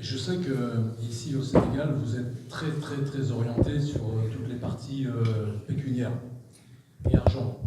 Je sais qu'ici au Sénégal, vous êtes très très très orienté sur toutes les parties pécuniaires et argent.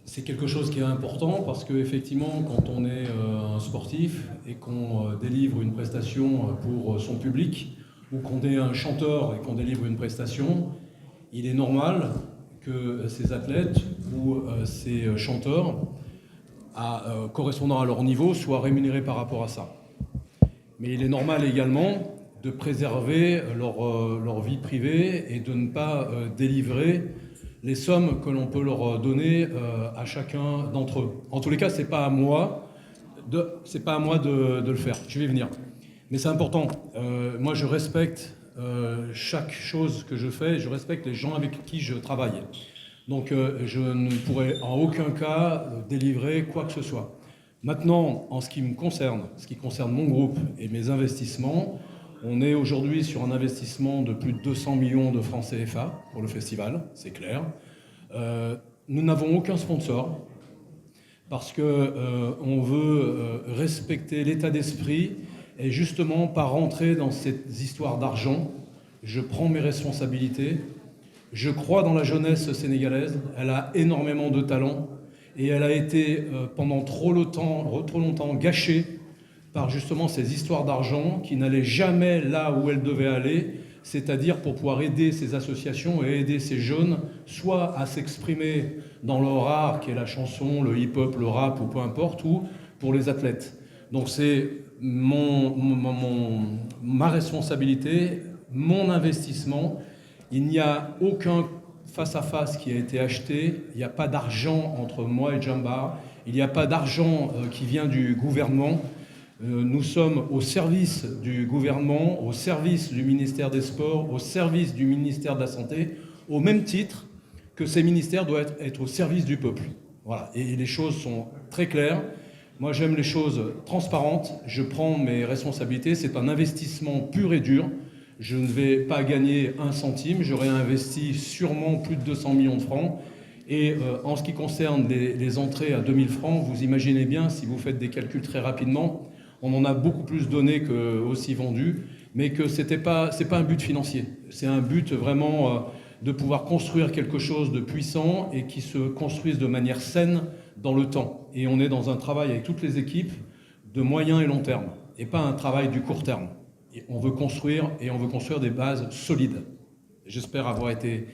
C'est quelque chose qui est important parce qu'effectivement, quand on est un sportif et qu'on délivre une prestation pour son public, ou qu'on est un chanteur et qu'on délivre une prestation, il est normal que ces athlètes ou ces chanteurs, correspondant à leur niveau, soient rémunérés par rapport à ça. Mais il est normal également de préserver leur vie privée et de ne pas délivrer les sommes que l'on peut leur donner à chacun d'entre eux. En tous les cas, c'est pas à moi de le faire. Je vais y venir. Mais c'est important. Moi, je respecte chaque chose que je fais. Je respecte les gens avec qui je travaille. Donc, je ne pourrais en aucun cas délivrer quoi que ce soit. Maintenant, en ce qui me concerne, ce qui concerne mon groupe et mes investissements, on est aujourd'hui sur un investissement de plus de 200 millions de francs CFA pour le festival, c'est clair. Nous n'avons aucun sponsor parce qu'on veut respecter l'état d'esprit et justement pas rentrer dans cette histoire d'argent. Je prends mes responsabilités. Je crois dans la jeunesse sénégalaise. Elle a énormément de talent et elle a été pendant trop longtemps gâchée par justement ces histoires d'argent qui n'allaient jamais là où elles devaient aller, c'est-à-dire pour pouvoir aider ces associations et aider ces jeunes, soit à s'exprimer dans leur art, qui est la chanson, le hip-hop, le rap, ou peu importe, ou pour les athlètes. Donc c'est ma responsabilité, mon investissement. Il n'y a aucun face-à-face qui a été acheté, il n'y a pas d'argent entre moi et Djambar, il n'y a pas d'argent qui vient du gouvernement. Nous sommes au service du gouvernement, au service du ministère des Sports, au service du ministère de la Santé, au même titre que ces ministères doivent être au service du peuple. Voilà. Et les choses sont très claires. Moi, j'aime les choses transparentes. Je prends mes responsabilités. C'est un investissement pur et dur. Je ne vais pas gagner un centime. J'aurai investi sûrement plus de 200 millions de francs. Et en ce qui concerne les entrées à 2000 francs, vous imaginez bien, si vous faites des calculs très rapidement, on en a beaucoup plus donné que aussi vendu, mais que c'est pas un but financier. C'est un but vraiment de pouvoir construire quelque chose de puissant et qui se construise de manière saine dans le temps. Et on est dans un travail avec toutes les équipes de moyen et long terme, et pas un travail du court terme. Et on veut construire des bases solides. J'espère avoir été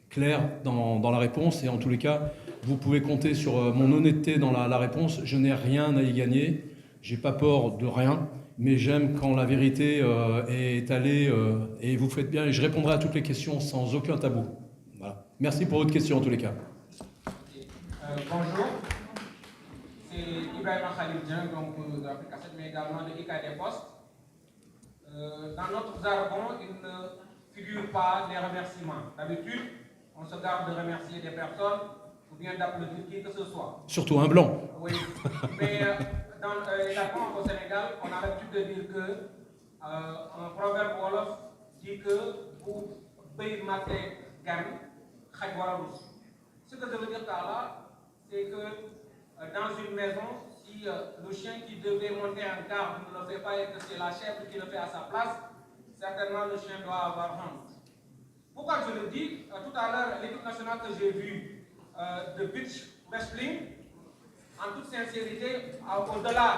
clair dans la réponse, et en tous les cas, vous pouvez compter sur mon honnêteté dans la réponse. Je n'ai rien à y gagner. J'ai pas peur de rien, mais j'aime quand la vérité est étalée et vous faites bien. Et je répondrai à toutes les questions sans aucun tabou. Voilà. Merci pour votre question en tous les cas. Bonjour, c'est Ibrahima Khalidjan, donc de l'Afrique 7, mais également de IK des Postes. Dans notre jargon, il ne figure pas les remerciements. D'habitude, on se garde de remercier des personnes ou bien d'applaudir qui que ce soit. Surtout un blanc. Oui, mais dans les Japon au Sénégal, on a l'habitude de dire que un proverbe wolof dit que pour payer maté gagne, xaj wala rus. Ce que je veux dire par là, c'est que dans une maison, si le chien qui devait monter en garde ne le fait pas et que c'est la chèvre qui le fait à sa place, certainement le chien doit avoir honte. Pourquoi je le dis? Tout à l'heure, l'équipe nationale que j'ai vue de beach wrestling, en toute sincérité, au-delà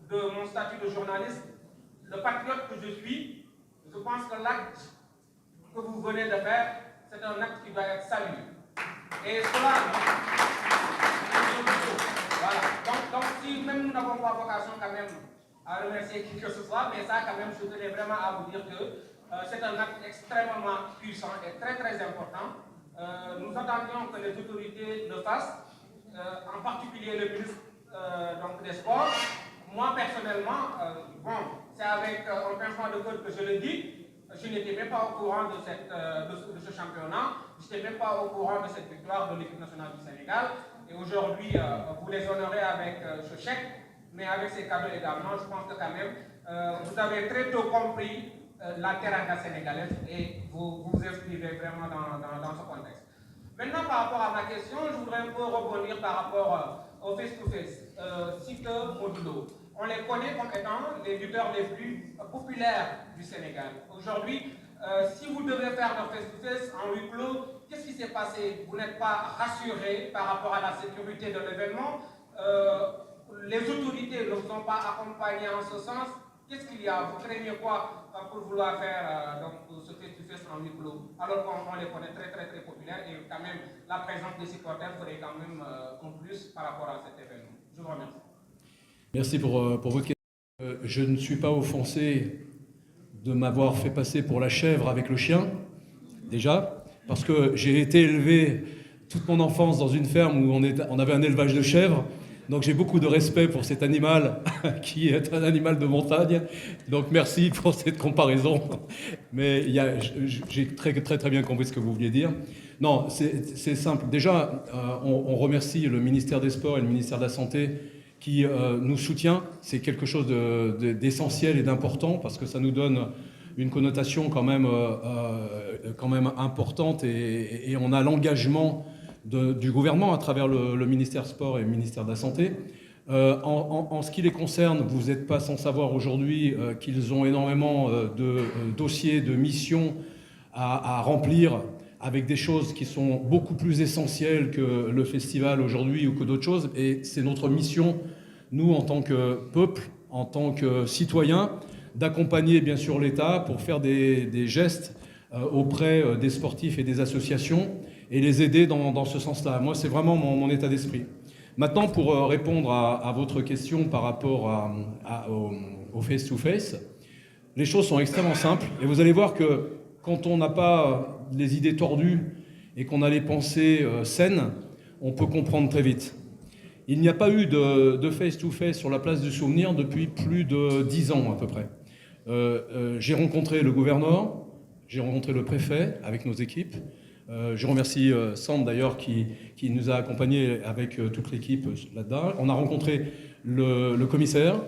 de mon statut de journaliste, le patriote que je suis, je pense que l'acte que vous venez de faire, c'est un acte qui doit être salué. Et cela, voilà. Donc si même nous n'avons pas vocation quand même à remercier qui que ce soit, mais ça quand même, je tenais vraiment à vous dire que c'est un acte extrêmement puissant et très très important. Nous attendions que les autorités le fassent, en particulier le ministre donc des Sports. Moi personnellement, c'est avec un pincement de code que je le dis, je n'étais même pas au courant de ce championnat, je n'étais même pas au courant de cette victoire de l'équipe nationale du Sénégal. Et aujourd'hui, vous les honorez avec ce chèque, mais avec ces cadeaux également. Je pense que quand même, vous avez très tôt compris la teranga sénégalaise et vous vous inscrivez vraiment dans ce contexte. Maintenant, par rapport à ma question, je voudrais un peu rebondir par rapport au face-to-face. Siteu Modou Lô. on les connaît comme étant les lutteurs les plus populaires du Sénégal. Aujourd'hui, si vous devez faire le face-to-face en huis clos, qu'est-ce qui s'est passé? Vous n'êtes pas rassuré par rapport à la sécurité de l'événement. Les autorités ne vous ont pas accompagné en ce sens. Qu'est-ce qu'il y a? Vous craignez quoi pour vouloir faire donc, ce face-to-face en huis clos, alors qu'on les connaît très populaires et quand même la présence des supporters ferait quand même un plus par rapport à cet événement. Je vous remercie. Merci pour votre question. Je ne suis pas offensé de m'avoir fait passer pour la chèvre avec le chien, déjà, parce que j'ai été élevé toute mon enfance dans une ferme où on avait un élevage de chèvres. Donc j'ai beaucoup de respect pour cet animal qui est un animal de montagne. Donc merci pour cette comparaison. Mais j'ai très bien compris ce que vous vouliez dire. Non, c'est simple. Déjà, on remercie le ministère des Sports et le ministère de la Santé qui nous soutient. C'est quelque chose d'essentiel et d'important parce que ça nous donne une connotation quand même importante et on a l'engagement du gouvernement à travers le ministère Sport et le ministère de la Santé. En ce qui les concerne, vous n'êtes pas sans savoir aujourd'hui qu'ils ont énormément de dossiers, de missions à remplir avec des choses qui sont beaucoup plus essentielles que le festival aujourd'hui ou que d'autres choses. Et c'est notre mission, nous, en tant que peuple, en tant que citoyens, d'accompagner bien sûr l'État pour faire des gestes auprès des sportifs et des associations et les aider dans ce sens-là. Moi, c'est vraiment mon état d'esprit. Maintenant, pour répondre à votre question par rapport au face-to-face, les choses sont extrêmement simples. Et vous allez voir que quand on n'a pas les idées tordues et qu'on a les pensées saines, on peut comprendre très vite. Il n'y a pas eu de face-to-face sur la place du Souvenir depuis plus de 10 ans à peu près. J'ai rencontré le gouverneur, j'ai rencontré le préfet avec nos équipes. Je remercie Sand d'ailleurs qui nous a accompagnés avec toute l'équipe là-dedans. On a rencontré le commissaire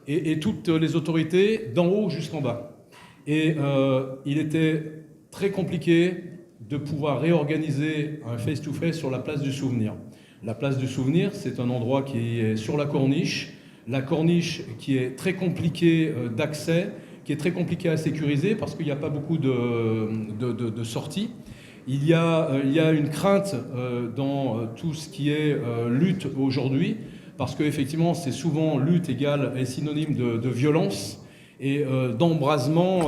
et toutes les autorités d'en haut jusqu'en bas. Et il était très compliqué de pouvoir réorganiser un face-to-face sur la place du Souvenir. La place du Souvenir, c'est un endroit qui est sur la corniche. La corniche qui est très compliquée d'accès, qui est très compliquée à sécuriser parce qu'il n'y a pas beaucoup de sorties. Il y a une crainte dans tout ce qui est lutte aujourd'hui, parce qu'effectivement, c'est souvent lutte égale est synonyme de violence et d'embrasement,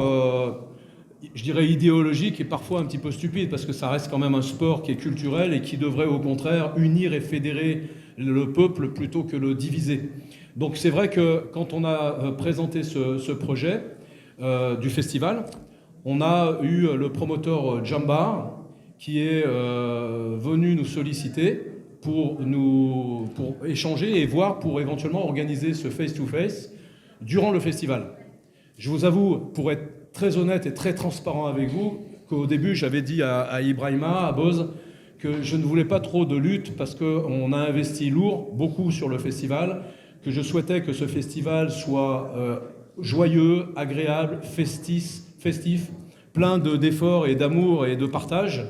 je dirais idéologique et parfois un petit peu stupide, parce que ça reste quand même un sport qui est culturel et qui devrait au contraire unir et fédérer le peuple plutôt que le diviser. Donc c'est vrai que quand on a présenté ce projet du festival, on a eu le promoteur Jambar qui est venu nous solliciter pour échanger et voir pour éventuellement organiser ce face-to-face durant le festival. Je vous avoue, pour être très honnête et très transparent avec vous, qu'au début j'avais dit à Ibrahima, à Boz, que je ne voulais pas trop de lutte parce qu'on a investi lourd, beaucoup sur le festival, que je souhaitais que ce festival soit joyeux, agréable, festif, plein d'efforts et d'amour et de partage,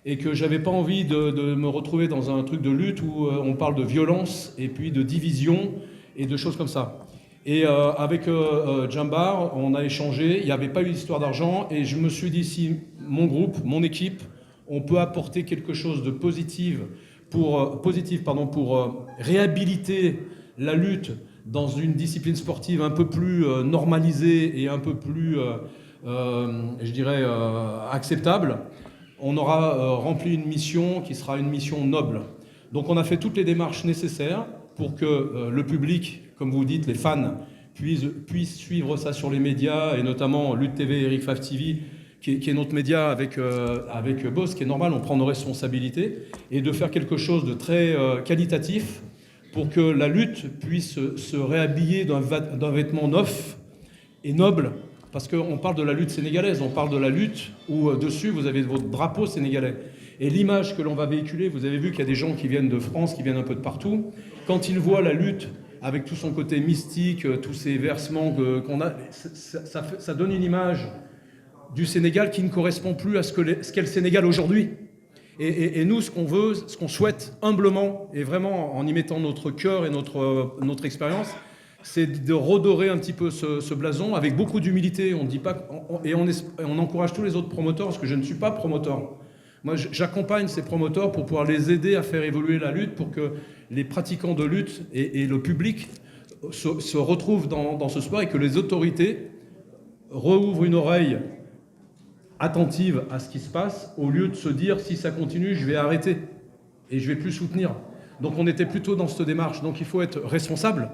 et que j'avais pas envie de me retrouver dans un truc de lutte où on parle de violence et puis de division et de choses comme ça. Et avec Jambar, on a échangé, il n'y avait pas eu d'histoire d'argent, et je me suis dit, si mon groupe, mon équipe, on peut apporter quelque chose de positif pour réhabiliter la lutte dans une discipline sportive un peu plus normalisée et un peu plus, je dirais, acceptable, on aura rempli une mission qui sera une mission noble. Donc on a fait toutes les démarches nécessaires pour que le public, comme vous dites, les fans, puissent suivre ça sur les médias, et notamment Lutte TV, Eric Faf TV, qui est notre média avec Boss, qui est normal, on prend nos responsabilités, et de faire quelque chose de très qualitatif pour que la lutte puisse se réhabiller d'un vêtement neuf et noble, parce qu'on parle de la lutte sénégalaise, on parle de la lutte où dessus vous avez votre drapeau sénégalais. Et l'image que l'on va véhiculer, vous avez vu qu'il y a des gens qui viennent de France, qui viennent un peu de partout, quand ils voient la lutte avec tout son côté mystique, tous ces versements qu'on a, ça donne une image du Sénégal qui ne correspond plus à ce qu'est le Sénégal aujourd'hui. Et nous, ce qu'on veut, ce qu'on souhaite humblement, et vraiment en y mettant notre cœur et notre expérience, c'est de redorer un petit peu ce blason avec beaucoup d'humilité. On dit pas, et on encourage tous les autres promoteurs, parce que je ne suis pas promoteur. Moi, j'accompagne ces promoteurs pour pouvoir les aider à faire évoluer la lutte, pour que les pratiquants de lutte et le public se retrouvent dans ce sport et que les autorités rouvrent une oreille attentive à ce qui se passe, au lieu de se dire si ça continue, je vais arrêter et je vais plus soutenir. Donc on était plutôt dans cette démarche. Donc il faut être responsable.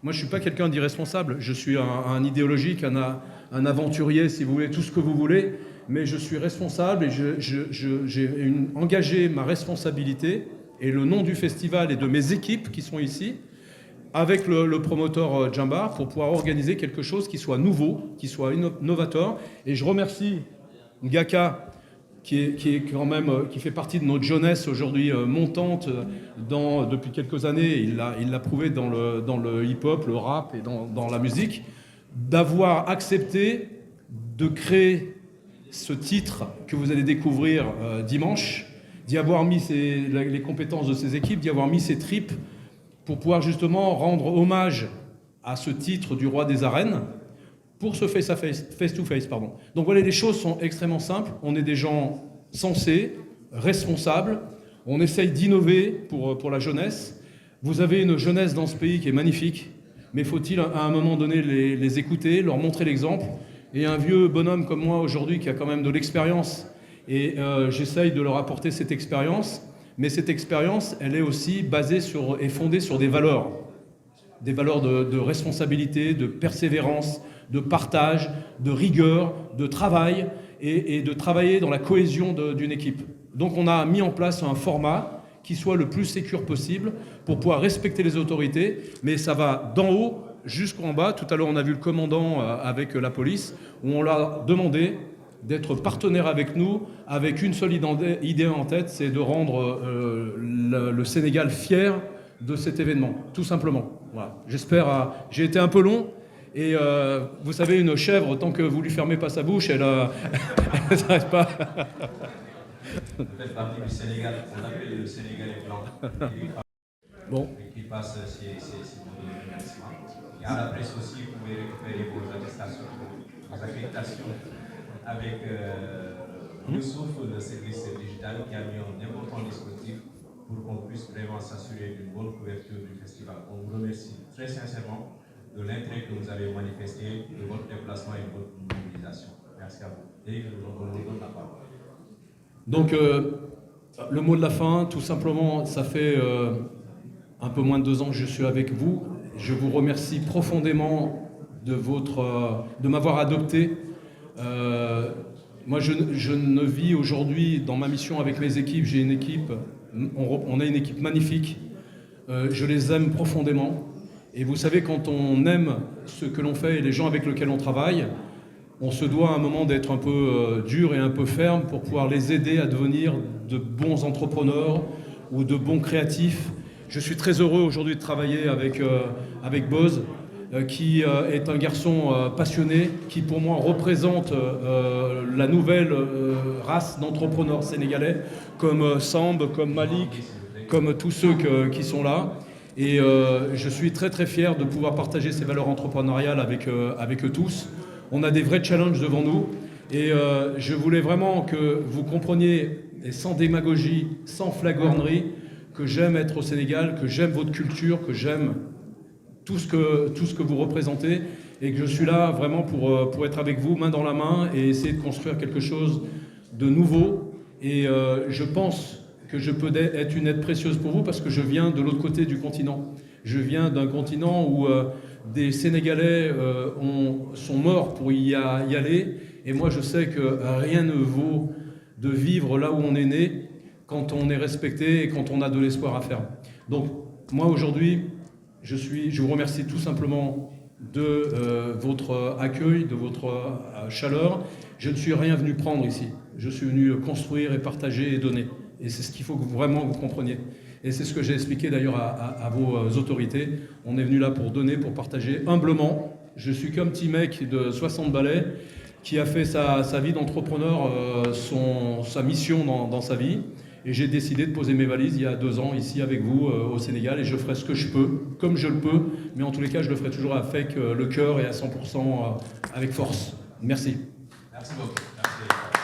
Moi, je ne suis pas quelqu'un d'irresponsable. Je suis un idéologique, un aventurier, si vous voulez, tout ce que vous voulez. Mais je suis responsable et j'ai engagé ma responsabilité et le nom du festival et de mes équipes qui sont ici avec le promoteur Djambar pour pouvoir organiser quelque chose qui soit nouveau, qui soit novateur. Et je remercie Ngaka qui est quand même, qui fait partie de notre jeunesse aujourd'hui montante depuis quelques années. Il l'a prouvé dans le hip-hop, le rap et dans la musique, d'avoir accepté de créer ce titre que vous allez découvrir dimanche, d'y avoir mis les compétences de ses équipes, d'y avoir mis ses tripes pour pouvoir justement rendre hommage à ce titre du roi des arènes pour ce face-to-face. Donc voilà, les choses sont extrêmement simples. On est des gens sensés, responsables. On essaye d'innover pour la jeunesse. Vous avez une jeunesse dans ce pays qui est magnifique, mais faut-il à un moment donné les écouter, leur montrer l'exemple. Et un vieux bonhomme comme moi aujourd'hui qui a quand même de l'expérience, et j'essaye de leur apporter cette expérience, mais cette expérience, elle est aussi basée et fondée sur des valeurs de responsabilité, de persévérance, de partage, de rigueur, de travail, et de travailler dans la cohésion d'une équipe. Donc on a mis en place un format qui soit le plus sécure possible pour pouvoir respecter les autorités, mais ça va d'en haut jusqu'en bas. Tout à l'heure, on a vu le commandant avec la police, où on l'a demandé d'être partenaire avec nous, avec une seule idée en tête, c'est de rendre le Sénégal fier de cet événement, tout simplement. Voilà. J'espère. J'ai été un peu long, et vous savez, une chèvre, tant que vous lui fermez pas sa bouche, elle ne s'arrête pas. Vous faites partie du Sénégal, on appelle le Sénégalais blanc. Bon. Qui passe ces remerciements. Et à la presse aussi, vous pouvez récupérer vos attestations, vos accréditations avec Youssouf, le service digital, qui a mis un important dispositif pour qu'on puisse vraiment s'assurer d'une bonne couverture du festival. On vous remercie très sincèrement de l'intérêt que vous avez manifesté, de votre déplacement et de votre mobilisation. Merci à vous. Et je vous donne la parole. Donc, le mot de la fin, tout simplement, ça fait un peu moins de 2 ans que je suis avec vous. Je vous remercie profondément de m'avoir adopté. Moi, je ne vis aujourd'hui dans ma mission avec mes équipes. J'ai une équipe, on a une équipe magnifique. Je les aime profondément. Et vous savez, quand on aime ce que l'on fait et les gens avec lesquels on travaille, on se doit à un moment d'être un peu dur et un peu ferme pour pouvoir les aider à devenir de bons entrepreneurs ou de bons créatifs. Je suis très heureux aujourd'hui de travailler avec Boz, qui est un garçon passionné, qui pour moi représente la nouvelle race d'entrepreneurs sénégalais, comme Samb, comme Malik, comme tous ceux qui sont là. Et je suis très très fier de pouvoir partager ces valeurs entrepreneuriales avec eux tous. On a des vrais challenges devant nous, et je voulais vraiment que vous compreniez, et sans démagogie, sans flagornerie, que j'aime être au Sénégal, que j'aime votre culture, que j'aime tout ce que vous représentez, et que je suis là vraiment pour être avec vous, main dans la main, et essayer de construire quelque chose de nouveau. Et je pense que je peux être une aide précieuse pour vous, parce que je viens de l'autre côté du continent. Je viens d'un continent où des Sénégalais sont morts pour y aller, et moi je sais que rien ne vaut de vivre là où on est né, quand on est respecté et quand on a de l'espoir à faire. Donc moi aujourd'hui, je vous remercie tout simplement de votre accueil, de votre chaleur. Je ne suis rien venu prendre ici, je suis venu construire et partager et donner. Et c'est ce qu'il faut que vraiment vous compreniez. Et c'est ce que j'ai expliqué d'ailleurs à vos autorités. On est venu là pour donner, pour partager humblement. Je suis qu'un petit mec de 60 balais qui a fait sa vie d'entrepreneur, sa mission dans sa vie. Et j'ai décidé de poser mes valises il y a 2 ans ici avec vous au Sénégal et je ferai ce que je peux, comme je le peux, mais en tous les cas je le ferai toujours avec le cœur et à 100% avec force. Merci. Merci beaucoup. Merci.